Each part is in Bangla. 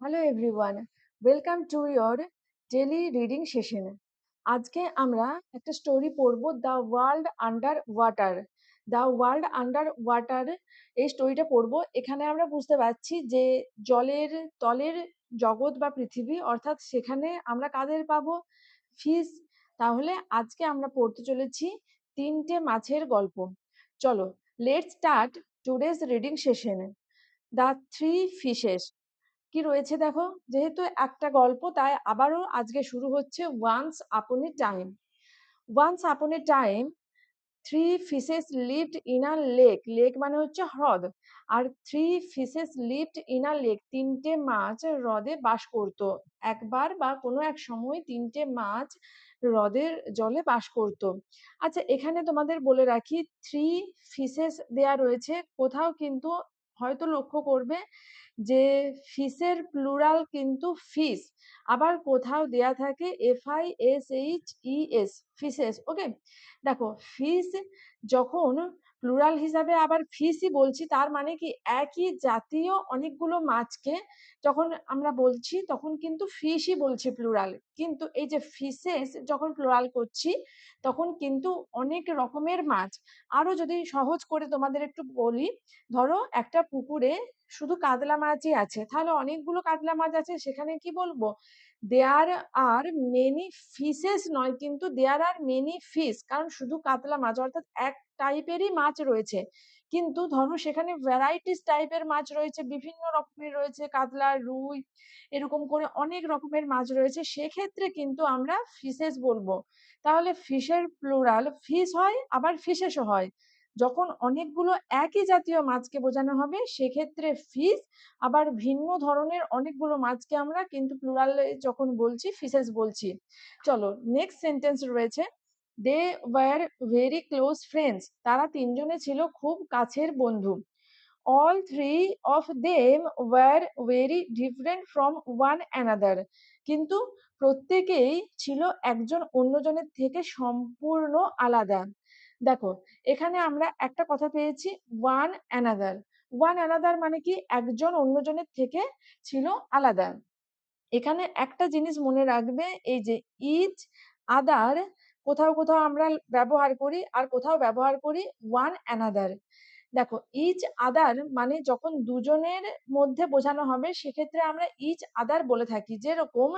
Hello everyone, welcome to your daily reading session. আজকে আমরা একটা স্টোরি পড়ব, the world under water. The world under water এই স্টোরিটা পড়ব। এখানে আমরা বুঝতে পারছি যে জলের তলের জগৎ বা পৃথিবী, অর্থাৎ সেখানে আমরা কাদের পাবো? ফিশ। তাহলে আজকে আমরা পড়তে চলেছি তিনটে মাছের গল্প। চলো, let's start today's reading session. The three fishes. কি রয়েছে দেখো, যেহেতু একটা গল্প তাই আবারও আজকে শুরু হচ্ছে once upon a time. Once upon a time three fishes lived in a lake. Lake মানে হচ্ছে হ্রদ। আর three fishes lived in a lake, তিনটে মাছ হ্রদে বাস করত। একবার বা কোনো এক সময় তিনটে মাছ হ্রদের জলে বাস করত। আচ্ছা, এখানে তোমাদের বলে রাখি, থ্রি ফিশেস দেয়া রয়েছে। কোথাও কিন্তু হয়তো লক্ষ্য করবে যে ফিশের প্লুরাল কিন্তু ফিশ, আবার কোথাও দেয়া থাকে FISHES, ফিশেস। ওকে, দেখো ফিশ যখন প্লুরাল হিসাবে আবার ফিশই বলছি, তার মানে কি একই জাতীয় অনেকগুলো মাছকে যখন আমরা বলছি তখন কিন্তু ফিশই বলছি প্লুরাল। কিন্তু এই যে ফিশেস যখন প্লুরাল করছি তখন কিন্তু অনেক রকমের মাছ। আরো যদি সহজ করে তোমাদের একটু বলি, ধরো একটা পুকুরে শুধু কাতলা মাছই আছে, তাহলে অনেকগুলো কাতলা মাছ আছে, সেখানে কি বলবো? দেয়ার আর মেনি ফিশেস নয়, কিন্তু দেয়ার আর মেনি ফিশ, কারণ শুধু কাতলা মাছ অর্থাৎ এক টাইপেরই মাছ রয়েছে। কিন্তু ধরো সেখানে ভ্যারাইটিস টাইপের মাছ রয়েছে, বিভিন্ন রকমের রয়েছে, কাতলা, রুই, এরকম করে অনেক রকমের মাছ রয়েছে, সেক্ষেত্রে কিন্তু আমরা ফিশেস বলবো। তাহলে ফিশের প্লুরাল ফিশ হয়, আবার ফিশেসও হয়। যখন অনেকগুলো একই জাতীয় মাছকে বোঝানো হবে সেক্ষেত্রে ফিশ, আবার ভিন্ন ধরনের অনেকগুলো মাছকে আমরা কিন্তু প্লুরালে যখন বলছি ফিশেস বলছি। চলো, নেক্সট সেন্টেন্স রয়েছে, they were very close friends. তারা তিনজনে ছিল খুব কাছের বন্ধু। All three of them were very different from one another. কিন্তু প্রত্যেকেই ছিল একজন অন্যজনের থেকে সম্পূর্ণ আলাদা। দেখো, এখানে আমরা একটা কথা পেয়েছি, ওয়ান অ্যানাদার। ওয়ান অ্যানাদার মানে কি একজন অন্যজনের থেকে ছিল আলাদা। এখানে একটা জিনিস মনে রাখবে, এই যে ইচ আদার কোথাও কোথাও আমরা ব্যবহার করি আর কোথাও ব্যবহার করি ওয়ান অ্যানাদার। দেখো, ইচ আদার মানে যখন দুজনের মধ্যে বোঝানো হবে সেক্ষেত্রে আমরা ইচ আদার বলে থাকি। যেরকম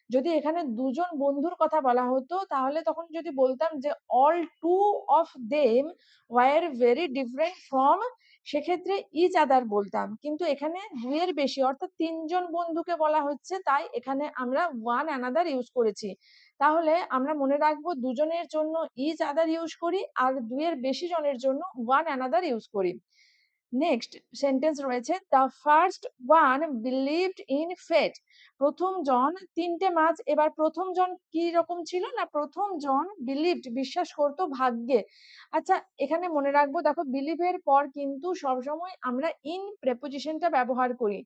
যদি এখানে দুজন বন্ধুর কথা বলা হতো তাহলে তখন যদি বলতাম যে all two of them were very different from, সেক্ষেত্রে ইচ আদার বলতাম। কিন্তু এখানে দুইয়ের বেশি অর্থাৎ তিনজন বন্ধুকে বলা হচ্ছে, তাই এখানে আমরা ওয়ান অ্যানাদার ইউজ করেছি। তাহলে আমরা মনে রাখবো দুজনের জন্য ইচ আদার ইউজ করি আর দুইয়ের বেশি জনের জন্য ওয়ান অ্যানাদার ইউজ করি। নেক্সট সেন্টেন্স রয়েছে, the first one believed in fate. প্রথম জন, তিনটে মাছ, এবার প্রথম জন কি রকম ছিল না, প্রথম জন বিলিভড বিশ্বাস করতো ভাগ্যে। আচ্ছা, এখানে মনে রাখবো, দেখো বিলিভের পর কিন্তু সবসময় আমরা ইন প্রেপোজিশনটা ব্যবহার করি।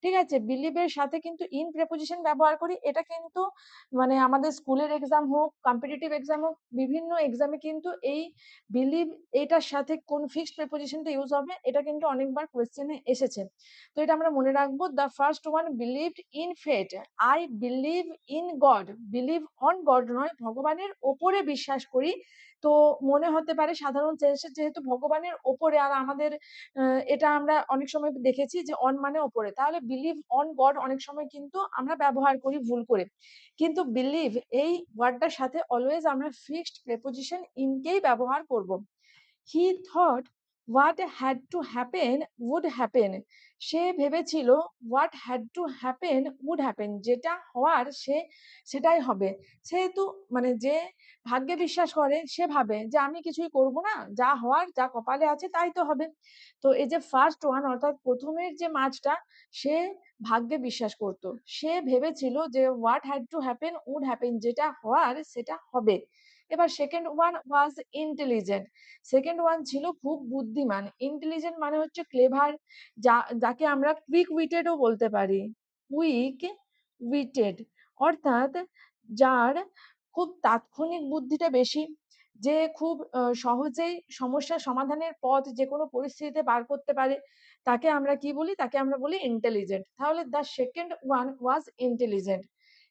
ঠিক আছে, বিলিভের সাথে কিন্তু ইন প্রেপোজিশন ব্যবহার করি। এটা কিন্তু মানে আমাদের স্কুলের এক্সাম হোক, কম্পিটিটিভ এক্সাম হোক, বিভিন্ন এক্সামে কিন্তু এই বিলিভ এটার সাথে কোন ফিক্সড প্রিপোজিশনটা ইউজ হবে এটা কিন্তু অনেকবার কোয়েশ্চেনে এসেছে। তো এটা আমরা মনে রাখবো, the first one believed in fate. I believe in God. Believe on God নয়, ভগবানের ওপরে বিশ্বাস করি। তো মনে হতে পারে সাধারণ সেন্সে যেহেতু ভগবানের ওপরে, আর আমাদের এটা আমরা অনেক সময় দেখেছি যে অন মানে ওপরে, তাহলে বিলিভ অন গড অনেক সময় কিন্তু আমরা ব্যবহার করি ভুল করে। কিন্তু বিলিভ এই ওয়ার্ডটার সাথে অলওয়েজ আমরা ফিক্সড প্রেপোজিশন ইনকেই ব্যবহার করব। He thought what had to happen would happen. সে ভেবেছিল what had to happen would happen, যেটা হওয়ার সেটাই হবে। সেহেতু মানে যে ভাগ্যে বিশ্বাস করে সে ভাবে যে আমি কিছুই করব না, যা হওয়ার যা কপালে আছে তাই তো হবে। তো এই যে ফার্স্ট ওয়ান অর্থাৎ প্রথমের যে মাছটা, সে ভাগ্যে বিশ্বাস করত। সে ভেবেছিল যে what had to happen would happen, যেটা হওয়ার সেটা হবে। এবার second one was intelligent. Second one ছিল খুব বুদ্ধিমান। ইন্টেলিজেন্ট মানে হচ্ছে ক্লেভার, যাকে আমরা কুইক উইটেডও বলতে পারি। কুইক উইটেড অর্থাৎ যার খুব তাৎক্ষণিক বুদ্ধিটা বেশি, যে খুব সহজেই সমস্যার সমাধানের পথ যে কোনো পরিস্থিতিতে বার করতে পারে। তাকে আমরা কি বলি? তাকে আমরা বলি ইন্টেলিজেন্ট। তাহলে the second one was intelligent.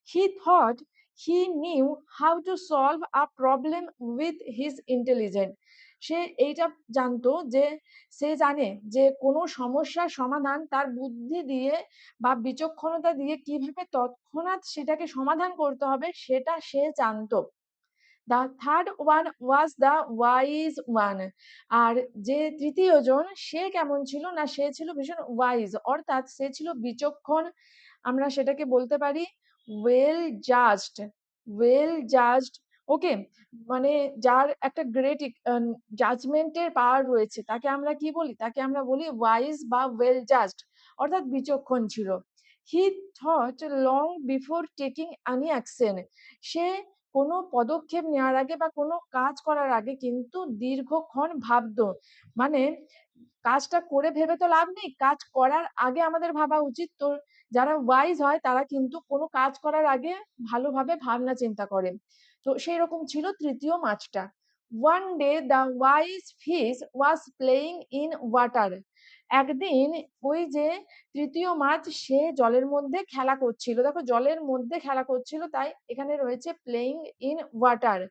He thought he knew how to solve a problem with his intelligence. সে এইটা জানতো যে সে জানে যে কোনো সমস্যার সমাধান তার বুদ্ধি দিয়ে বা বিচক্ষণতা দিয়ে কিভাবে তৎক্ষণাৎ সেটাকে সমাধান করতে হবে সেটা সে জানতো। The third one was the wise one. আর যে তৃতীয় জন সে কেমন ছিল না সে ছিল ভীষণ ওয়াইজ অর্থাৎ সে ছিল বিচক্ষণ। আমরা সেটাকে বলতে পারি ওয়েল জাজড, ওয়েল জাজড। ওকে, মানে যার একটা গ্রেট জাজমেন্টের পাওয়ার রয়েছে তাকে আমরা কি বলি? তাকে আমরা বলি ওয়াইজ বা ওয়েল জাজড অর্থাৎ বিচক্ষণ ছিল। He thought long before taking any action. সে কোনো পদক্ষেপ নেওয়ার আগে বা কোনো কাজ করার আগে কিন্তু দীর্ঘক্ষণ ভাবতো। মানে কাজটা করে ভেবে তো লাভ নেই, কাজ করার আগে আমাদের ভাবা উচিত। তো যারা ওয়াইজ হয় তারা কিন্তু কোনো কাজ করার আগে ভালোভাবে ভাবনা চিন্তা করে। তো সেই রকম ছিল তৃতীয় মাছটা। One day the wise fish was playing in water. একদিন ওই যে তৃতীয় মাছ সে জলের মধ্যে খেলা করছিল। দেখো জলের মধ্যে খেলা করছিল তাই এখানে রয়েছে প্লেইং ইন ওয়াটার।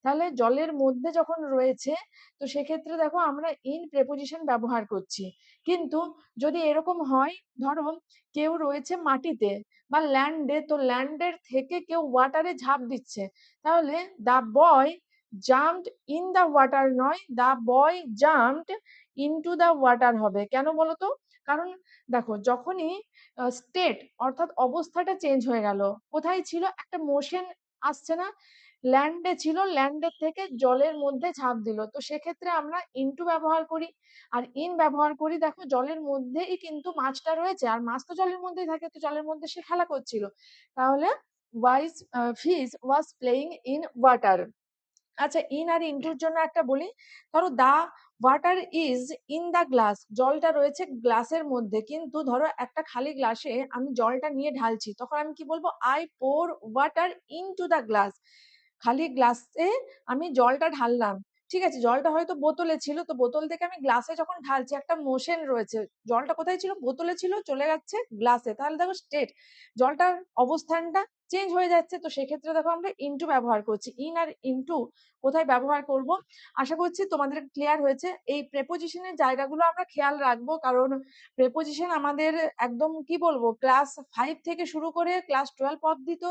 তাহলে জলের মধ্যে যখন রয়েছে তো সেক্ষেত্রে দেখো আমরা ইন প্রেপোজিশন ব্যবহার করছি। কিন্তু যদি এরকম হয় ধরো কেউ রয়েছে মাটিতে বা ল্যান্ডে, তো ল্যান্ডের থেকে কেউ ওয়াটারে ঝাঁপ দিচ্ছে, তাহলে the boy jumped in the water নয়, the boy jumped into the water হবে। কেন বলো তো? কারণ দেখো যখনই স্টেট অর্থাৎ অবস্থাটা চেঞ্জ হয়ে গেল, কোথায় ছিল একটা মোশন আসছে না, ল্যান্ডে ছিল, ল্যান্ডের থেকে জলের মধ্যে ঝাঁপ দিল, তো সেক্ষেত্রে আমরা ইনটু ব্যবহার করি আর ইন ব্যবহার করি। দেখো জলের মধ্যেই কিন্তু মাছটা রয়েছে আর মাছ তো জলের মধ্যেই থাকে, তো জলের মধ্যে সে খেলা করছিল। তাহলে wise fish was playing in water. আচ্ছা ইন আর ইনটুর জন্য একটা বলি। ধরো the water is in the glass, জলটা রয়েছে গ্লাসের মধ্যে, কিন্তু ধরো একটা খালি গ্লাসে আমি জলটা নিয়ে ঢালছি, তখন আমি কি বলবো? I pour water into the glass. খালি গ্লাসে আমি জলটা ঢাললাম, ঠিক আছে, জলটা হয়তো বোতলে ছিল, তো বোতল থেকে আমি গ্লাসে যখন ঢালছি একটা মোশন রয়েছে, জলটা কোথায় ছিল? বোতলে ছিল, চলে যাচ্ছে গ্লাসে, তাহলে দেখো স্টেট জলটার অবস্থানটা চেঞ্জ হয়ে যাচ্ছে। তো সেক্ষেত্রে দেখো আমরা ইনটু ব্যবহার করছি। ইন আর ইনটু কোথায় ব্যবহার করব? আশা করছি তোমাদের ক্লিয়ার হয়েছে। এই প্রেপোজিশনের জায়গাগুলো আমরা খেয়াল রাখবো, কারণ প্রেপোজিশন আমাদের একদম কি বলবো ক্লাস 5 থেকে শুরু করে ক্লাস 12 অব্দি তো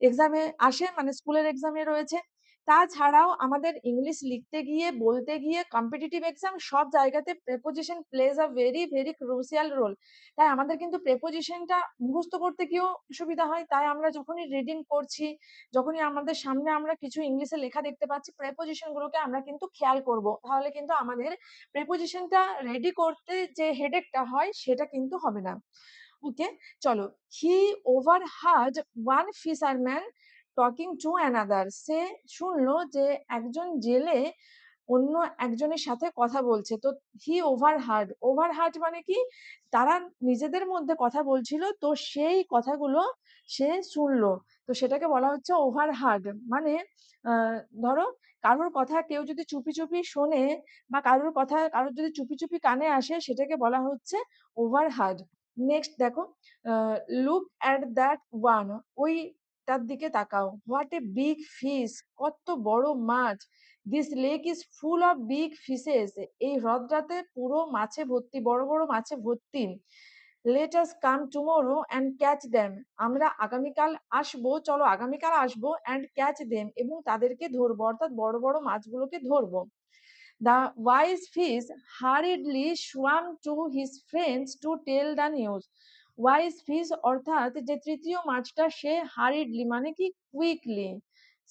এক্সামে আসে, মানে স্কুলের এক্সামে রয়েছে। তাছাড়াও আমাদের ইংলিশ লিখতে গিয়ে, বলতে গিয়ে, কম্পিটিটিভ এক্সাম সব জায়গাতে preposition plays a very very crucial role. তাই আমাদের কিন্তু প্রেপোজিশনটা মুখস্থ করতে গিয়েও সুবিধা হয়। তাই আমরা যখনই রিডিং করছি, যখনই আমাদের সামনে আমরা কিছু ইংলিশে লেখা দেখতে পাচ্ছি, প্রেপোজিশন গুলোকে আমরা কিন্তু খেয়াল করব, তাহলে কিন্তু আমাদের প্রেপোজিশনটা রেডি করতে যে হেডেকটা হয় সেটা কিন্তু হবে না। ওকে, চলো। He overheard one fisherman talking to another. সে শুনলো যে একজন জেলে অন্য একজনের সাথে কথা বলছে। তো হি ওভারহার্ড, ওভারহার্ড মানে কি? তারা নিজেদের মধ্যে কথা বলছিল, তো সেই কথাগুলো সে শুনলো, তো সেটাকে বলা হচ্ছে ওভারহার্ড। মানে আহ, ধরো কারোর কথা কেউ যদি চুপি চুপি শোনে বা কারোর কথা কারোর যদি চুপি চুপি কানে আসে সেটাকে বলা হচ্ছে ওভারহার্ড। নেক্সট দেখো, লুক অ্যাট দ্যাট ওয়ান, ওইটার দিকে তাকাও। হোয়াট এ বিগ ফিশ, কত বড় মাছ। This lake is full of big fishes, এই হ্রদটাতে পুরো মাছে ভর্তি, বড় বড় মাছে ভর্তি। Let us come tomorrow and catch them, আমরা আগামীকাল আসবো, চলো আগামীকাল আসবো, অ্যান্ড ক্যাচ দেম, এবং তাদেরকে ধরবো, অর্থাৎ বড় বড় মাছগুলোকে ধরবো। The wise fish hurriedly swam to his friends to tell the news. Wise fish অর্থাৎ যে তৃতীয় মাছটা সে হারিডলি মানে কি কুইকলি,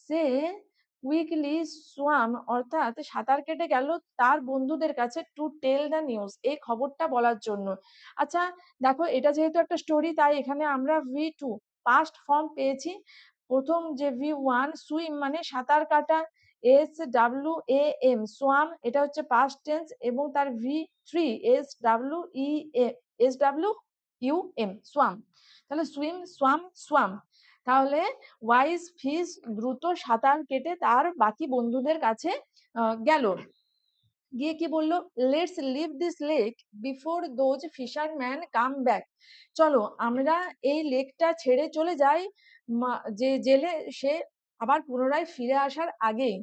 সে কুইকলি সোয়াম অর্থাৎ সাঁতার কেটে গেল তার বন্ধুদের কাছে টু টেল দ্য নিউজ, এই খবরটা বলার জন্য। আচ্ছা দেখো এটা যেহেতু একটা স্টোরি তাই এখানে আমরা V2 পাস্ট ফর্ম পেয়েছি। প্রথম যে V1 সুইম মানে সাঁতার কাটা, SWAM সোয়াম এটা হচ্ছে পাস্ট টেন্স, এবং তার V3 SWUM সোয়াম, তাহলে সুইম সোয়াম সোয়াম। তাহলে ওয়াইজ ফিশ দ্রুত সাঁতার কেটে তার বাকি বন্ধুদের কাছে গেল। গিয়ে কি বললো, let's leave this lake before those fisherman come back. চলো আমরা এই লেকটা ছেড়ে চলে যাই, যে জেলে সে আবার পুনরায় ফিরে আসার আগেই।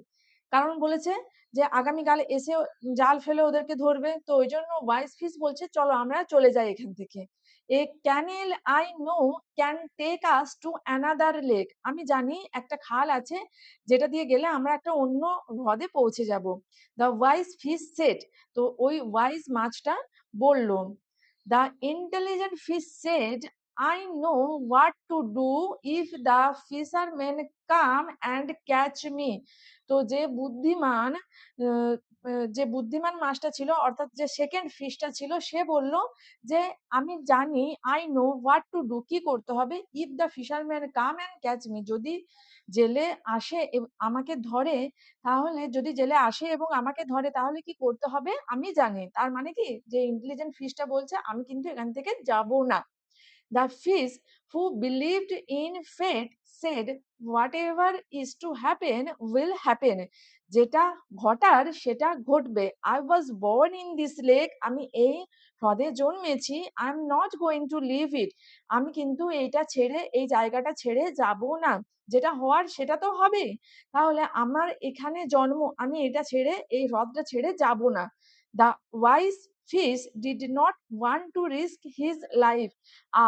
কারণ বলেছে যে আগামীকাল এসে জাল ফেলে ওদেরকে ধরবে, তো ওই জন্য ওয়াইজ ফিশ বলছে চলো আমরা চলে যাই এখান থেকে। A canal I know can take us to another lake, আমি জানি একটা খাল আছে যেটা দিয়ে গেলে আমরা একটা অন্য হ্রদে পৌঁছে যাব। দ্য ওয়াইজ ফিশ সেড, তো ওই ওয়াইজ মাছটা বলল, the intelligent fish said I know what to do if the fisherman come and catch me. তো যে বুদ্ধিমান মাছটা ছিল, অর্থাৎ যে সেকেন্ড ফিশটা ছিল, সে বলল যে আমি জানি, I know what to do, কি করতে হবে, if the fisherman come and catch me, যদি জেলে আসে আমাকে ধরে, তাহলে যদি জেলে আসে এবং আমাকে ধরে তাহলে কি করতে হবে আমি জানি। তার মানে কি, যে ইন্টেলিজেন্ট ফিশটা বলছে আমি কিন্তু এখান থেকে যাব না। The fish who believed in fate said, whatever is to happen will happen. যেটা ঘটার সেটা ঘটবে। I was born in this lake, আমি এই হ্রদে জন্মেছি। I am not going to leave it. আমি কিন্তু এইটা ছেড়ে, এই জায়গাটা ছেড়ে যাব না। যেটা হওয়ার সেটা তো হবে। তাহলে আমার এখানে জন্ম, আমি এটা ছেড়ে, এই হ্রদটা ছেড়ে যাব না। The wise fish did not want to risk his life.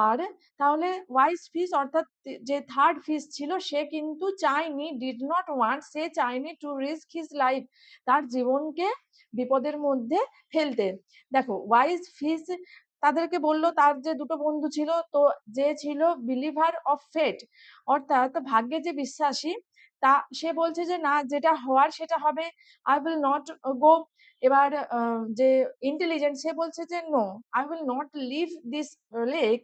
আর তাহলে ওয়াইজ ফিশ অর্থাৎ যে থার্ড ফিশ ছিল, সে কিন্তু চায়নি, ডিড নট ওয়ান্ট, সে চায়নি টু রিস্ক হিজ লাইফ, তার জীবনকে বিপদের মধ্যে ফেলতে। দেখো ওয়াইজ ফিশ তাদেরকে বলল, তার যে দুটো বন্ধু ছিল, তো যে ছিল বিলিভার অফ ফেট, অর্থাৎ ভাগ্যে যে বিশ্বাসী, তা সে বলছে যে না, যেটা হওয়ার সেটা হবে, আই উইল নট গো। এবার যে ইন্টেলিজেন্ট সে বলছে যে no, I will not leave this lake,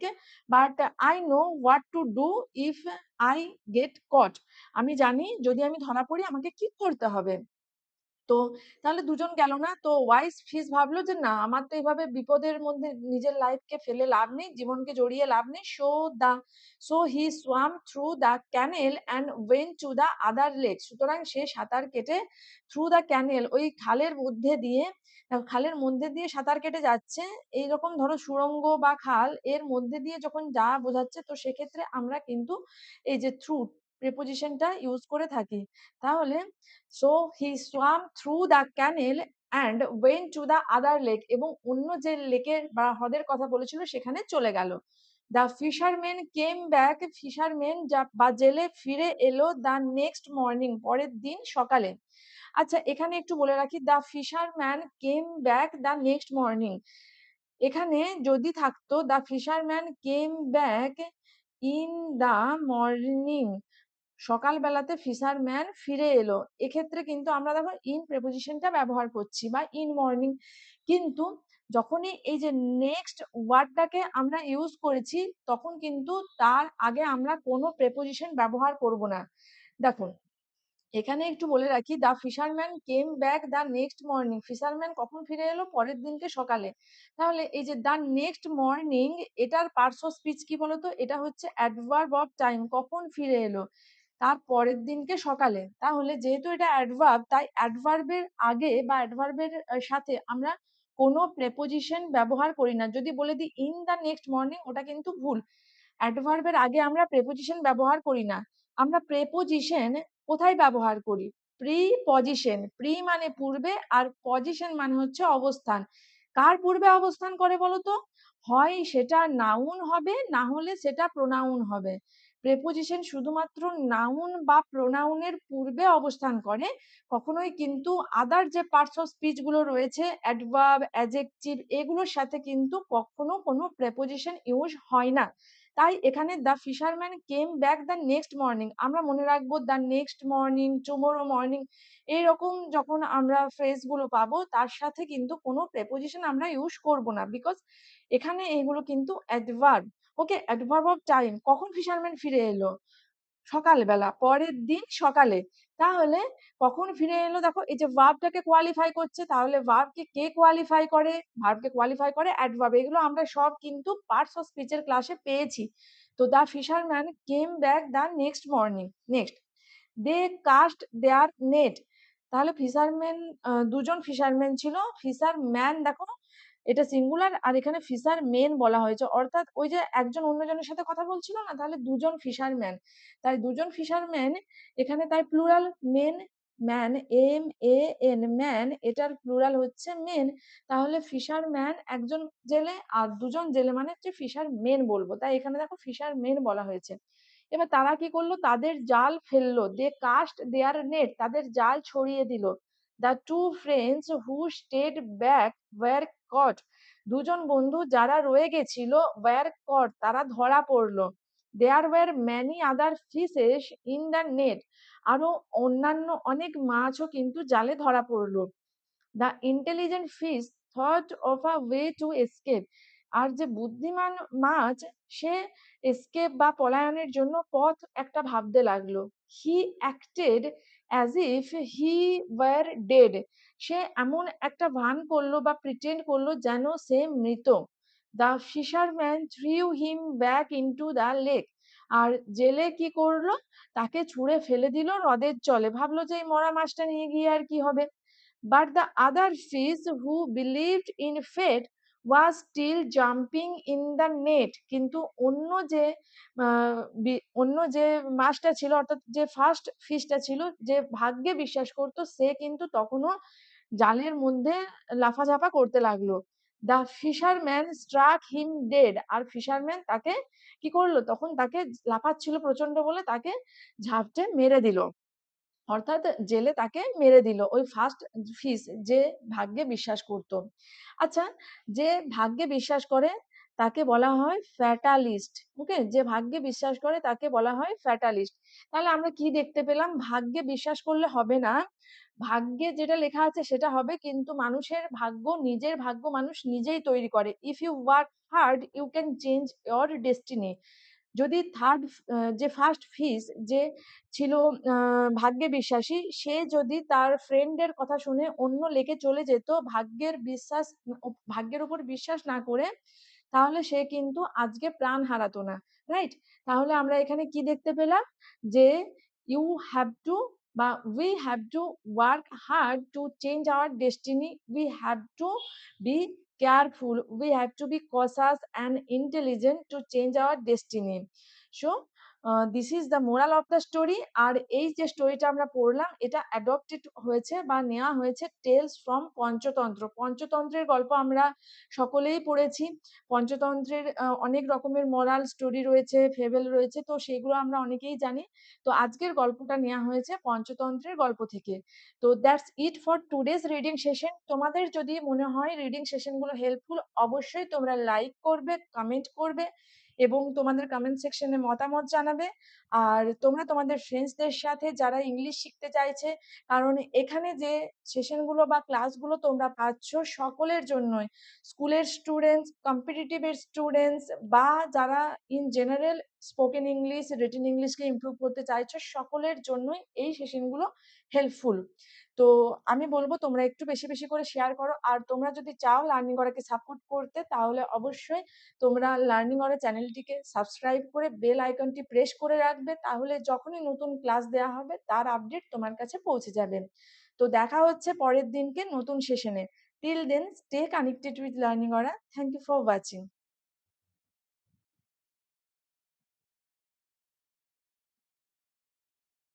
but I know what to do if I get caught, আমি জানি যদি আমি ধরা পড়ি আমাকে কি করতে হবে। তো তাহলে দুজন গেল না, তো ওয়াইজ ফিশ ভাবলো যে না, আমার তো এইভাবে বিপদের মধ্যে নিজের লাইফকে ফেলে লাভ নেই, জীবনকে জড়িয়ে লাভ নেই। So he swamp through the canal and went to the other lake, সুতরাং সে সাঁতার কেটে থ্রু দ্য ক্যানেল, ওই খালের মধ্যে দিয়ে সাঁতার কেটে যাচ্ছে। এইরকম ধরো সুড়ঙ্গ বা খাল, এর মধ্যে দিয়ে যখন যা বোঝাচ্ছে, তো সেক্ষেত্রে আমরা কিন্তু এই যে থ্রু প্রিপোজিশনটা ইউজ করে থাকি। তাহলে so he swamp through the canal and went to the other lake, এবং অন্য যে লেকের বা হ্রদের কথা বলেছিল সেখানে চলে গেল। The fisherman came back, fisherman বা জেলে ফিরে এলো দ্য নেক্সট মর্নিং, পরের দিন সকালে। আচ্ছা এখানে একটু বলে রাখি, the fisherman came back the next morning, এখানে যদি থাকতো the fisherman came back in the morning, সকালবেলাতে ফিশারম্যান ফিরে এলো, এক্ষেত্রে কিন্তু আমরা দেখো ইন প্রেপোজিশনটা ব্যবহার করছি বা ইন মর্নিং। কিন্তু যখনই এই যে নেক্সট ওয়ার্ডটাকে আমরা ইউজ করেছি, তখন কিন্তু তার আগে আমরা কোনো প্রেপোজিশন ব্যবহার করব না। দেখো এখানে একটু বলে রাখি, the fisherman came back the next morning, fisherman কখন ফিরে এলো, পরের দিনকে সকালে। তাহলে এই যে দ্য নেক্সট মর্নিং, এটার পার্টস অফ স্পিচ কি বলতো, এটা হচ্ছে অ্যাডভার্ব অফ টাইম, কখন ফিরে এলো, তার পরের দিনকে সকালে। তাহলে যেহেতু এটা অ্যাডভার্ব, তাই অ্যাডভার্বের আগে বা অ্যাডভার্বের সাথে আমরা কোনো প্রেপোজিশন ব্যবহার করি না। যদি বলে দিই ইন দ্য নেক্সট মর্নিং, ওটা কিন্তু ভুল। অ্যাডভার্বের আগে আমরা প্রেপোজিশন ব্যবহার করি না। আমরা প্রেপোজিশন কোথায় ব্যবহার করি, প্রিপজিশন, প্রি মানে পূর্বে, আর পজিশন মানে হচ্ছে অবস্থান। কার পূর্বে অবস্থান করে বলতো, হয় সেটা নাউন হবে, না হলে সেটা প্রোনাউন হবে। প্রেপোজিশন শুধুমাত্র নাউন বা প্রোনাউনের পূর্বে অবস্থান করে, কখনোই কিন্তু আদার যে পার্টস অফ স্পিচ গুলো রয়েছে, অ্যাডভার্ব, অ্যাডজেক্টিভ, এগুলোর সাথে কিন্তু কখনো কোনো প্রেপোজিশন ইউজ হয় না। তাই এখানে the fisherman came back the next morning, আমরা মনে রাখবো the next morning, tomorrow morning, এইরকম যখন আমরা ফ্রেজ গুলো পাবো, তার সাথে কিন্তু কোনো প্রেপোজিশন আমরা ইউজ করব না, বিকজ এখানে এগুলো কিন্তু adverb. Okay, adverb of time, কখন ফিশারম্যান ফিরে এলো, সকালবেলা, পরের দিন সকালে। তাহলে কখন ফিরে এলো, দেখো এই যে ভার্বটাকে কোয়ালিফাই করছে, তাহলে ভার্বকে কে কোয়ালিফাই করে, ভার্বকে কোয়ালিফাই করে অ্যাডভার্ব। এগুলো আমরা সব কিন্তু পার্টস অফ স্পিচের ক্লাসে পেয়েছি। তো the fisherman came back the next morning, next they cast their net, তাহলে ফিশারম্যান ২ জন ফিশারম্যান ছিল। ফিশারম্যান দেখো এটা সিঙ্গুলার আর এখানে ফিশারমেন বলা হয়েছে। অর্থাৎ ওই যে একজন অন্যজনের সাথে কথা বলছিল না? তাহলে ২ জন ফিশারম্যান। তাই ২ জন ফিশারম্যান এখানে তাই plural men, man MAN man এটার প্লুরাল হচ্ছে মেন। তাহলে ফিশারম্যান একজন জেলে আর ২ জন জেলে মানে হচ্ছে ফিশারমেন বলবো। তাই এখানে দেখো ফিশারমেন বলা হয়েছে। এবার তারা কি করলো? তাদের জাল ফেললো। দে কাস্ট দেয়ার নেট তাদের জাল ছড়িয়ে দিল। The two friends who stayed back were caught ২ জন বন্ধু যারা রয়ে গেছিল ওয়্যার কট তারা ধরা পড়লো। There were many other fishes in the net আরো অন্যান্য অনেক মাছও কিন্তু জালে ধরা পড়লো। The intelligent fish thought of a way to escape আর যে বুদ্ধিমান মাছ সে এসকেপ বা পলায়নের জন্য পথ একটা ভাবতে লাগলো। He acted as if he were dead সে এমন একটা ভান করলো বা প্রিটেন্ড করলো যেন সে মৃত। The fisherman threw him back into the lake আর জেলে কি করলো? তাকে ছুঁড়ে ফেলে দিল হ্রদের জলে। ভাবলো যে এই মরা মাছটা নিয়ে গিয়ে আর কি হবে। But the other fish who believed in fate was still jumping in the net কিন্তু অন্য যে মাছটা ছিল অর্থাৎ যে ফার্স্ট ফিশটা ছিল যে ভাগ্যে বিশ্বাস করতো সে কিন্তু তখনও জালের মধ্যে লাফাঝাপা করতে লাগলো। The fisherman struck him dead আর ফিশারম্যান তাকে কি করলো? তখন তাকে লাফাচ্ছিল প্রচন্ড বলে তাকে ঝাপটে মেরে দিল। অর্থাৎ জেলে তাকে মেরে দিল ওই ফার্স্ট ফিশ যে ভাগ্যে বিশ্বাস করত। আচ্ছা, যে ভাগ্যে বিশ্বাস করে তাকে বলা হয় ফ্যাটালিস্ট। ওকে, যে ভাগ্যে বিশ্বাস করে তাকে বলা হয় ফ্যাটালিস্ট। তাহলে আমরা কি দেখতে পেলাম? ভাগ্যে বিশ্বাস করলে হবে না, ভাগ্যে যেটা লেখা আছে সেটা হবে, কিন্তু মানুষের ভাগ্য, নিজের ভাগ্য মানুষ নিজেই তৈরি করে। If you work hard you can change your destiny. যদি যে ফার্স্ট ফিশ যে ছিল ভাগ্যে বিশ্বাসী, সে যদি তার ফ্রেন্ডের কথা শুনে অন্য লেকে চলে যেত ভাগ্যের উপর বিশ্বাস না করে, তাহলে সে কিন্তু আজকে প্রাণ হারাতো না। রাইট? তাহলে আমরা এখানে কি দেখতে পেলাম? যে ইউ হ্যাভ টু বা we have to work hard to change our destiny. We have to be careful, we have to be cautious and intelligent to change our destiny. So this is the moral of the story. আর এই যে স্টোরিটা আমরা পড়লাম এটা অ্যাডপ্টেড হয়েছে বা নেওয়া হয়েছে টেলস ফ্রম পঞ্চতন্ত্র। পঞ্চতন্ত্রের গল্প আমরা সকলেই পড়েছি। পঞ্চতন্ত্রের অনেক রকমের মোরাল স্টোরি রয়েছে, ফেবেল রয়েছে, তো সেগুলো আমরা অনেকেই জানি। তো আজকের গল্পটা নেওয়া হয়েছে পঞ্চতন্ত্রের গল্প থেকে। তো that's it for today's reading session. তোমাদের যদি মনে হয় রিডিং সেশনগুলো হেল্পফুল, অবশ্যই তোমরা লাইক করবে, কমেন্ট করবে এবং তোমাদের কমেন্ট সেকশনে মতামত জানাবে। আর তোমরা তোমাদের ফ্রেন্ডসদের সাথে যারা ইংলিশ শিখতে চাইছে, কারণ এখানে যে সেশনগুলো বা ক্লাসগুলো তোমরা পাচ্ছ সকলের জন্যই, স্কুলের স্টুডেন্টস, কম্পিটিটিভের স্টুডেন্টস বা যারা in general spoken English, written ইংলিশকে ইমপ্রুভ করতে চাইছো, সকলের জন্যই এই সেশনগুলো হেল্পফুল। তো আমি বলবো তোমরা একটু বেশি বেশি করে শেয়ার করো। আর তোমরা যদি চাও লার্নিং অরাকে সাপোর্ট করতে, তাহলে অবশ্যই তোমরা লার্নিং অরা চ্যানেলটিকে সাবস্ক্রাইব করে বেল আইকনটি প্রেস করে রাখবে। তাহলে যখনই নতুন ক্লাস দেওয়া হবে তার আপডেট তোমার কাছে পৌঁছে যাবে। তো দেখা হচ্ছে পরের দিনকে নতুন সেশনে। Till then stay connected with Learning Aura. Thank you for watching.